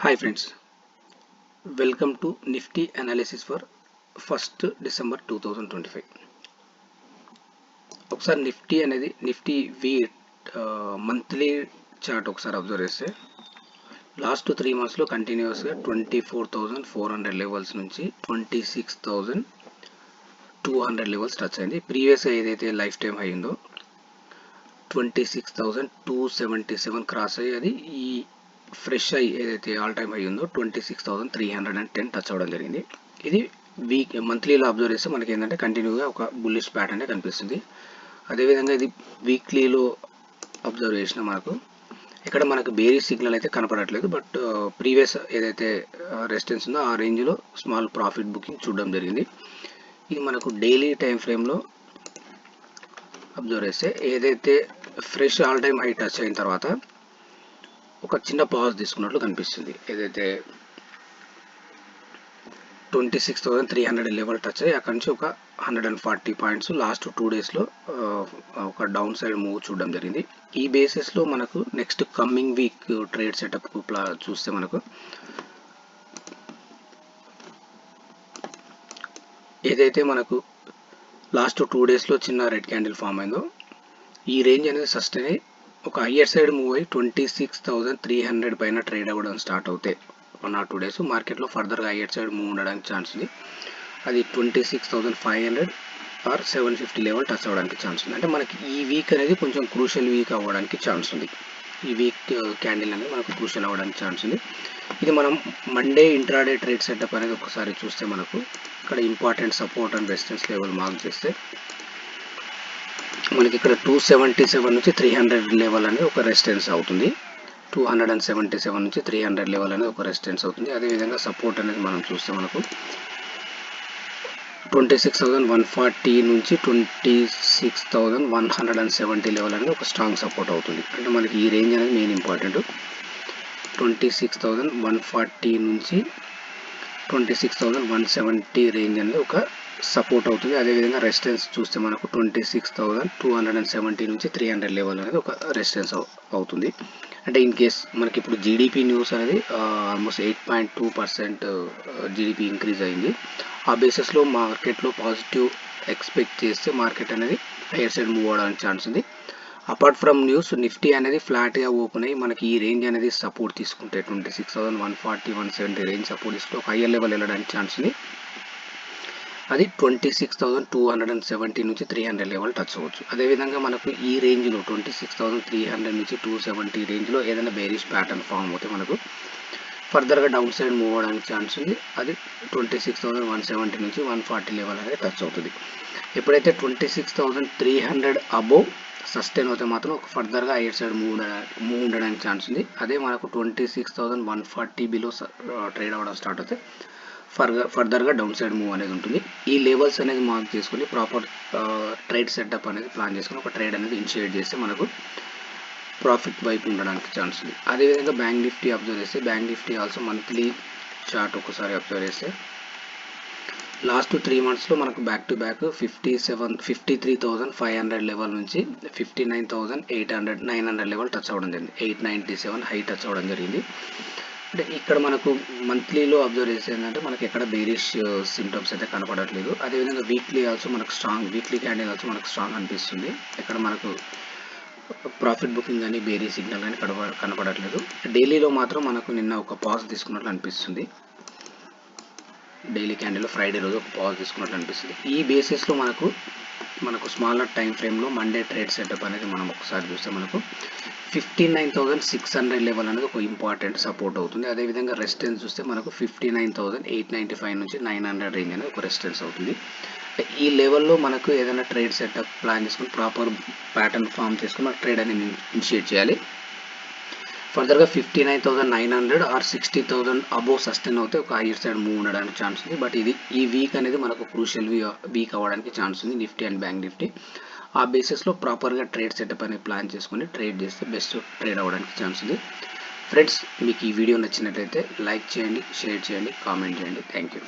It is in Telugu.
Hi friends, welcome to Nifty analysis for 1st December 2025. ఒకసారి నిఫ్టీ వి మంత్లీ చార్ట్ ఒకసారి అబ్జర్వ్ చేస్తే లాస్ట్ 3 మంత్స్లో కంటిన్యూస్గా 24,400 లెవెల్స్ నుంచి 26,200 లెవెల్స్ టచ్ అయింది. ప్రీవియస్ ఏదైతే లైఫ్ టైం అయిందో 26,277 క్రాస్ అయ్యి అది ఈ ఫ్రెష్ అయ్యి ఏదైతే ఆల్ టైమ్ హై ఉందో 26,310 టచ్ అవ్వడం జరిగింది. ఇది మంత్లీలో అబ్జర్వ్ చేస్తే మనకి ఏంటంటే కంటిన్యూగా ఒక బుల్లిష్ ప్యాటర్న్ అనేది కనిపిస్తుంది. అదేవిధంగా ఇది వీక్లీలో అబ్జర్వ్ చేసిన ఇక్కడ మనకు బేరిష్ సిగ్నల్ అయితే కనపడట్లేదు. బట్ ప్రీవియస్ ఏదైతే రెసిస్టెన్స్ ఉందో ఆ రేంజ్లో స్మాల్ ప్రాఫిట్ బుకింగ్ చూడడం జరిగింది. ఇది మనకు డైలీ టైం ఫ్రేమ్లో అబ్జర్వ్ చేస్తే ఏదైతే fresh all time high touch అయిన తర్వాత ఒక చిన్న పాజ్ తీసుకున్నట్లు కనిపిస్తుంది. ఏదైతే 26,300 లెవెల్ టచ్ అయ్యి అక్కడి నుంచి ఒక 140 పాయింట్స్ లాస్ట్ 2 డేస్లో ఒక డౌన్ సైడ్ మూవ్ చూడడం జరిగింది. ఈ బేసిస్లో మనకు next coming week trade setup చూస్తే మనకు ఏదైతే మనకు లాస్ట్ 2 డేస్లో చిన్న రెడ్ క్యాండిల్ ఫామ్ అయిందో ఈ రేంజ్ అనేది సస్టైన్ అయ్యి ఒక హయ్యర్ సైడ్ మూవ్ అయ్యి 26,300 పైన ట్రేడ్ అవ్వడం స్టార్ట్ అవుతాయి 1 or 2 డేస్ మార్కెట్లో ఫర్దర్గా హయ్యర్ సైడ్ మూవ్ ఉండడానికి ఛాన్స్ ఉంది. అది 26,500 ఆర్ 750 లెవెల్ టచ్ అవ్వడానికి ఛాన్స్ ఉంది. అంటే మనకి ఈ వీక్ అనేది కొంచెం క్రూషియల్ వీక్ అవ్వడానికి ఛాన్స్ ఉంది. ఈ వీక్ క్యాండిల్ అనేది మనకు క్రూషియల్ అవ్వడానికి ఛాన్స్ ఉంది. ఇది మనం మండే ఇంట్రాడే ట్రేడ్ సెటప్ అనేది ఒకసారి చూస్తే మనకు ఇక్కడ important support and resistance level mark చేస్తే మనకి ఇక్కడ 277 నుంచి 300 లెవెల్ అనేది ఒక రెసిస్టెన్స్ అవుతుంది. 277 నుంచి 300 లెవెల్ అనేది ఒక రెసిస్టెన్స్ అవుతుంది. అదేవిధంగా సపోర్ట్ అనేది మనం చూస్తే మనకు 26,140 నుంచి 26,170 లెవెల్ అనేది ఒక స్ట్రాంగ్ సపోర్ట్ అవుతుంది. అంటే మనకి ఈ రేంజ్ అనేది మెయిన్ ఇంపార్టెంట్. 26,140 నుంచి 26,170 రేంజ్ అనేది ఒక సపోర్ట్ అవుతుంది. అదేవిధంగా రెసిస్టెన్స్ చూస్తే మనకు 26,270 నుంచి 300 లెవెల్ అనేది ఒక రెసిస్టెన్స్ అవుతుంది. అంటే ఇన్ కేస్ మనకి ఇప్పుడు జీడిపి న్యూస్ అనేది ఆల్మోస్ట్ 8.2% జీడిపి ఇంక్రీజ్ అయింది. ఆ బేసిస్లో మార్కెట్లో పాజిటివ్ ఎక్స్పెక్ట్ చేస్తే మార్కెట్ అనేది హైయర్ సైడ్ మూవ్ అవడానికి ఛాన్స్ ఉంది. అపార్ట్ ఫ్రమ్ న్యూస్ నిఫ్టీ అనేది ఫ్లాట్గా ఓపెన్ అయ్యి మనకి ఈ రేంజ్ అనేది సపోర్ట్ తీసుకుంటే 26,140 170 రేంజ్ సపోర్ట్ తీసుకుంటే ఒక హయ్యర్ లెవెల్ వెళ్ళడానికి ఛాన్స్ ఉంది. అది 26,270 నుంచి 300 లెవెల్ టచ్ అవ్వచ్చు. అదేవిధంగా మనకు ఈ రేంజ్లో 26,300 నుంచి 270 రేంజ్లో ఏదైనా బేరిష్ ప్యాటర్న్ ఫామ్ అవుతే మనకు ఫర్దర్గా డౌన్ సైడ్ మూవ్ అవడానికి ఛాన్స్ ఉంది. అది 26,170 నుంచి 140 లెవెల్ అనేది టచ్ అవుతుంది. ఎప్పుడైతే 26,300 అబోవ్ సస్టైన్ అయితే మాత్రం ఒక ఫర్దర్గా హైయర్ సైడ్ మూవ్ ఉండడానికి ఛాన్స్ ఉంది. అదే మనకు 26,140 బిలో ట్రేడ్ అవ్వడం స్టార్ట్ అవుతే ఫర్దర్గా డౌన్ సైడ్ మూవ్ అనేది ఉంటుంది. ఈ లెవెల్స్ అనేది మార్క్ చేసుకొని ప్రాపర్ ట్రేడ్ సెటప్ అనేది ప్లాన్ చేసుకొని ఒక ట్రేడ్ అనేది ఇనిషియేట్ చేస్తే మనకు ప్రాఫిట్ వైపు ఉండడానికి ఛాన్స్ ఉంది. అదేవిధంగా బ్యాంక్ నిఫ్టీ అబ్జర్వ్ చేస్తే bank Nifty also monthly chart ఒకసారి అబ్జర్వ్ చేస్తే లాస్ట్ 3 మంత్స్లో మనకు బ్యాక్ టు బ్యాక్ 53,500 లెవెల్ నుంచి 59,900 లెవెల్ టచ్ అవ్వడం జరిగింది. 897 హై టచ్ అవ్వడం జరిగింది. అంటే ఇక్కడ మనకు మంత్లీలో అబ్జర్వ్ చేస్తే ఏంటంటే మనకి ఎక్కడ బేరిష్ సింటమ్స్ అయితే కనపడట్లేదు. అదేవిధంగా వీక్లీ ఆల్సో మనకు స్ట్రాంగ్ వీక్లీ క్యాండిల్ ఆల్సో మనకు స్ట్రాంగ్ అనిపిస్తుంది. ఇక్కడ మనకు ప్రాఫిట్ బుకింగ్ కానీ బేరిష్ సిగ్నల్ కానీ కనపడట్లేదు. డైలీలో మాత్రం మనకు నిన్న ఒక పాజ్ తీసుకున్నట్లు అనిపిస్తుంది. డైలీ క్యాండిల్లో ఫ్రైడే రోజు ఒక పాజ్ తీసుకున్నట్లు అనిపిస్తుంది. ఈ బేసిస్లో మనకు స్మాలర్ టైం ఫ్రేమ్లో మండే ట్రేడ్ సెటప్ అనేది మనం ఒకసారి చూస్తే మనకు 59,600 లెవెల్ అనేది ఒక ఇంపార్టెంట్ సపోర్ట్ అవుతుంది. అదేవిధంగా రెసిస్టెన్స్ చూస్తే మనకు 59,895 నుంచి 900 రేంజ్ అనేది ఒక రెసిస్టెన్స్ అవుతుంది. ఈ లెవెల్లో మనకు ఏదైనా ట్రేడ్ సెటప్ ప్లాన్ చేసుకుని ప్రాపర్ ప్యాటర్న్ ఫామ్ చేసుకుని మన ట్రేడ్ అనేది ఇనిషియేట్ చేయాలి. ఫర్దర్గా 59,900 ఆర్ 60,000 అబోవ్ సస్టైన్ అవుతే ఒక హైయర్ సైడ్ మూవ్ ఉండడానికి ఛాన్స్ ఉంది. బట్ ఈ వీక్ అనేది మనకు క్రూషియల్ వీక్ అవ్వడానికి ఛాన్స్ ఉంది నిఫ్టీ అండ్ బ్యాంక్ నిఫ్టీ. ఆ బేసిస్లో ప్రాపర్గా ట్రేడ్ సెటప్ అనేది ప్లాన్ చేసుకొని ట్రేడ్ చేస్తే బెస్ట్ ట్రేడ్ అవ్వడానికి ఛాన్స్ ఉంది. ఫ్రెండ్స్, మీకు ఈ వీడియో నచ్చినట్లయితే లైక్ చేయండి, షేర్ చేయండి, కామెంట్ చేయండి. Thank you.